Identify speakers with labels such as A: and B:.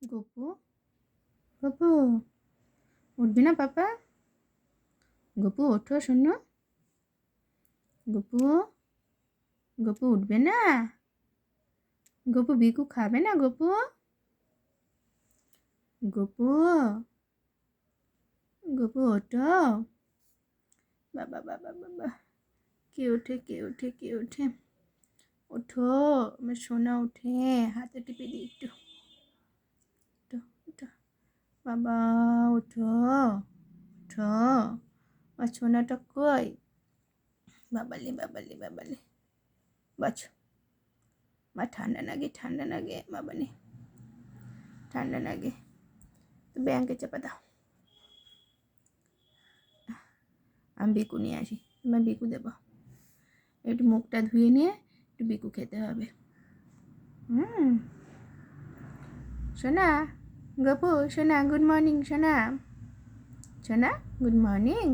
A: গপু, গপু উঠবি না পাপা? গপু ওঠো শোনো। গপু, গপু উঠবে না? গপু বিকু খাবে না? গপু, গপু, গপু ওঠো। বাবা বাবা বাবা, কে ওঠে কে ওঠে কে ওঠে? ওঠো আমার সোনা, উঠে হাতে টিপে দিই একটু। ওঠো ওঠো বাবা, ওঠো ওঠো। আমার সোনাটা কই? বাবালি বাবালি বাবালি, বাছো। মা ঠান্ডা লাগে ঠান্ডা লাগে বাবালি, ঠান্ডা লাগে। তো ব্যাংকে চাপা দাও। আমি বিকু নিয়ে আসি, তোমার বিকু দেবো। একটু মুখটা ধুয়ে নিয়ে একটু বিকু খেতে হবে। সোনা, গপু সোনা, গুড মর্নিং সোনা। সোনা, গুড মর্নিং।